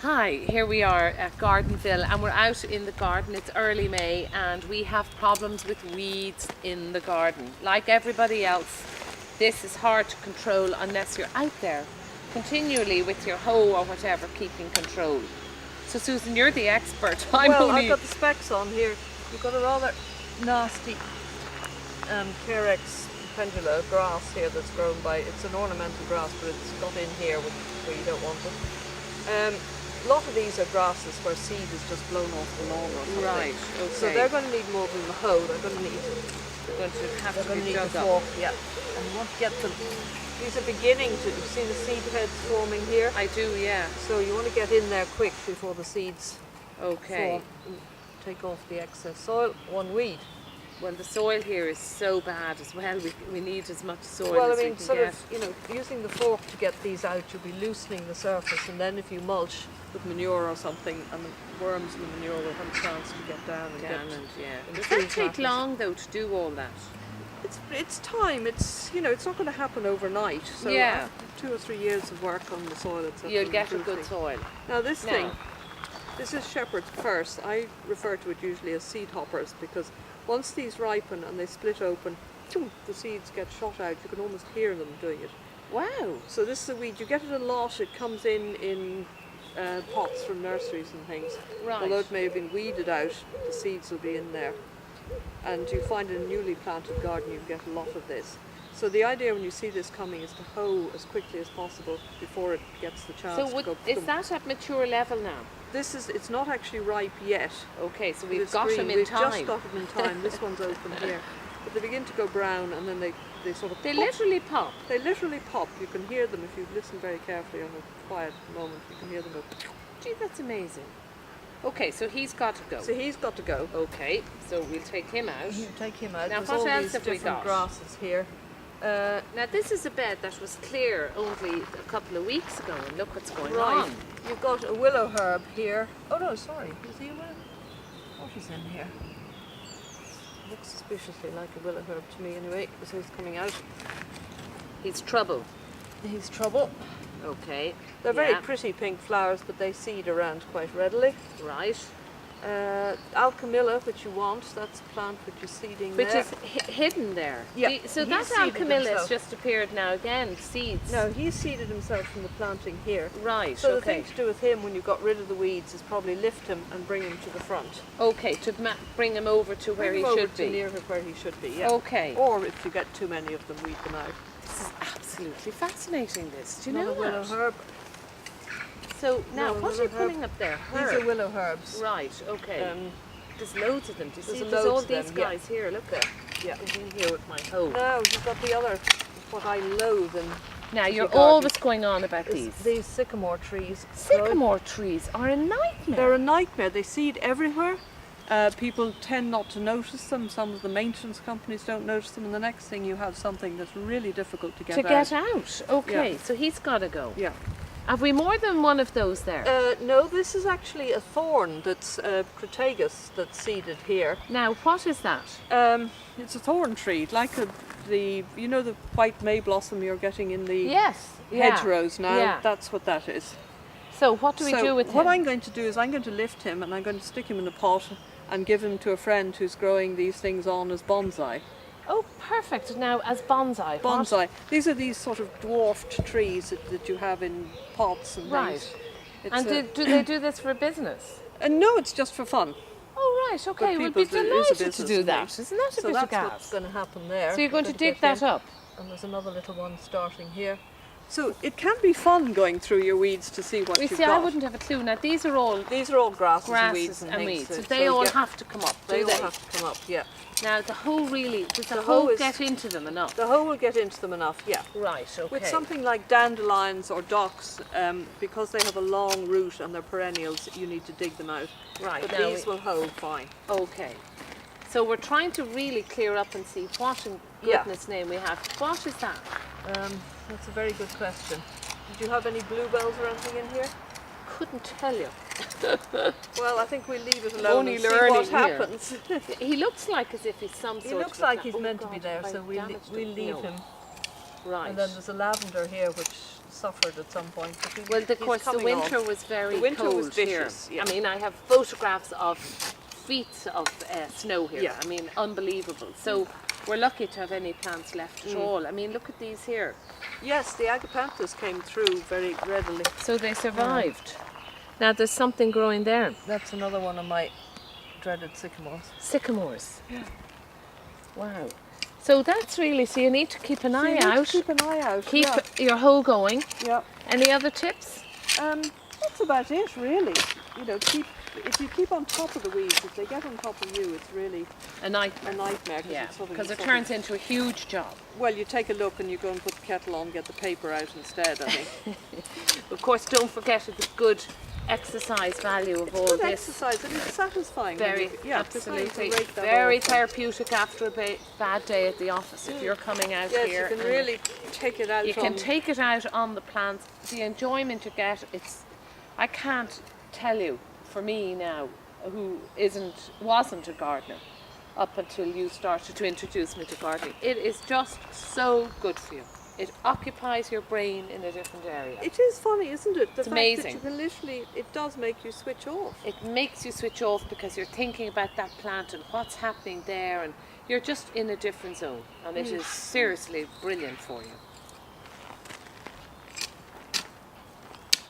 Hi, here we are at Gardenville and we're out in the garden. It's early May and we have problems with weeds in the garden. Like everybody else, this is hard to control unless you're out there continually with your hoe or whatever keeping control. So Susan, you're the expert. I've got the specs on here. You've got a rather nasty Carex pendula grass here that's grown by, it's an ornamental grass, but it's got in here where you don't want it. A lot of these are grasses where seed is just blown off the lawn or something. Right, okay. So they're going to need more than the hoe. They're going to need the fork, yeah. And you want to get them. These are beginning to, you see the seed heads forming here? I do, yeah. So you want to get in there quick before the seeds Okay. form. Take off the excess soil. One weed. Well, the soil here is so bad as well. We need as much soil Well, as I mean, we can sort get. of, you know, using the fork to get these out, you'll be loosening the surface, and then if you mulch with manure or something, and the worms in the manure will have a chance to get down and Does that take long though to do all that? It's time. It's, you know, it's not going to happen overnight. So Yeah. after 2 or 3 years of work on the soil, etc. You'll get a good soil. Now this thing, this is shepherd's purse. I refer to it usually as seed hoppers because once these ripen and they split open, the seeds get shot out. You can almost hear them doing it. Wow. So this is a weed. You get it a lot. It comes in pots from nurseries and things. Right. Although it may have been weeded out, the seeds will be in there. And you find in a newly planted garden you get a lot of this. So the idea when you see this coming is to hoe as quickly as possible before it gets the chance to go. Is that at mature level now? It's not actually ripe yet. Okay, so but we've it's got green. them in We've time. just got them in time. This one's open here. But they begin to go brown and then they sort of They pop. literally pop. They literally pop. You can hear them if you listen very carefully on a quiet moment. You can hear them go. Gee, that's amazing. Okay, so he's got to go. So he's got to go. Okay, so we'll take him out. You take him out. Now, There's what all else these have we different got? grasses here. Now this is a bed that was clear only a couple of weeks ago, and look what's going Right. on. You've got a willow herb here. Oh no, sorry. Is he a willow? What is in here? Looks suspiciously like a willow herb to me anyway. So he's coming out. He's trouble. He's trouble. Okay. They're very yeah, pretty pink flowers, but they seed around quite readily. Right. Alchemilla, which you want, that's a plant which is seeding Which there. is hidden there. Yeah, So he that seeded alchemilla has himself. just appeared now again, seeds. No, he seeded himself from the planting here. Right, So the okay. thing to do with him when you got rid of the weeds is probably lift him and bring him to the front. Okay, to bring him over to where Bring he him over should to be. near where he should be, yeah. Okay. Or if you get too many of them, weed them out. This is absolutely fascinating, this. Do you Not know a willow that? herb. So now, No, what are willow you herb. pulling up there? These are Herbs. willow herbs. Right, okay. There's loads of them. Do you see? There's There's all loads of these them, yeah. guys here. Look at. Yeah. I'm in here with my hoe. No, you've got the other, what I loathe in Now city you're garden always going on about is these. these sycamore trees. Sycamore trees are a nightmare. They're a nightmare. They seed everywhere. People tend not to notice them. Some of the maintenance companies don't notice them, and the next thing you have something that's really difficult to get out. get out. Okay, Yeah. so he's got to go. Yeah. Have we more than one of those there? No, this is actually a thorn that's Crataegus that's seeded here. Now, what is that? It's a thorn tree, like the white may blossom you're getting in the Yes. Yeah. hedgerows now. Yeah. That's what that is. So what do we do with what him? I'm going to do is I'm going to lift him and I'm going to stick him in a pot and give him to a friend who's growing these things on as bonsai. Oh, perfect. Now, as bonsai. what? Bonsai. These are these sort of dwarfed trees that you have in pots and Right. things. It's And do they do this for business? no, it's just for fun. Oh, right. Okay. We'll be people do- it is a delighted to business do and that. things. Isn't that a So bit of that's what's gas? going to happen there. So you're going to dig get that him. up? And there's another little one starting here. So it can be fun going through your weeds to see what We you've see, got. I wouldn't have a clue. Now, these are all These are all grasses, grasses and and weeds weeds. So so they you all get- have to come up, They do all they? have to come up, yeah. Now, the hoe really, does the The hoe hoe is- get into them enough? The hoe will get into them enough, yeah. Right, okay. With something like dandelions or docks, because they have a long root and they're perennials, you need to dig them out. Right, But now these will hoe fine. Okay. So we're trying to really clear up and see what in Yeah. goodness name we have. What is that? That's a very good question. Did you have any bluebells or anything in here? Couldn't tell you. Well, I think we'll leave it alone Only and see learning what here. happens. He looks like as if he's some He sort looks of a like plant. he's Oh meant to be God, there, have I so we'll damaged leave No. him. Right. And then there's a lavender here which suffered at some point. But Well, of he's course, the coming winter on. was very The winter cold was vicious, here. yeah. I mean, I have photographs of feet of snow here. Yeah. I mean, unbelievable. So we're lucky to have any plants left at all. I mean, look at these here. Yes, the agapanthus came through very readily. So they survived. Now there's something growing there. That's another one of my dreaded sycamores. Sycamores. Wow. So that's really, so you need to keep an eye out. Keep an eye out. Keep your hoe going. Yeah. Any other tips? That's about it, really. You know, if you keep on top of the weeds, if they get on top of you, it's really A nightmare. a nightmare. Yeah, it's sort of- because it sort turns into a huge job. of- Well, you take a look and you go and put the kettle on, get the paper out instead, I think. Of course, don't forget the good exercise value of all Good this. exercise, and it's satisfying. when Very, you, yeah, to kind of absolutely. rake that Very off. therapeutic after a bad day at the office. If you're coming out Yes, here, you can and really take it out you can on... take it out on the plants. The enjoyment you get, I can't tell you. For me now, who wasn't a gardener up until you started to introduce me to gardening, it is just so good for you. It occupies your brain in a different area. It is funny, isn't it? The fact amazing. that you can literally, it does make you switch off. It makes you switch off because you're thinking about that plant and what's happening there, and you're just in a different zone, and it is seriously brilliant for you.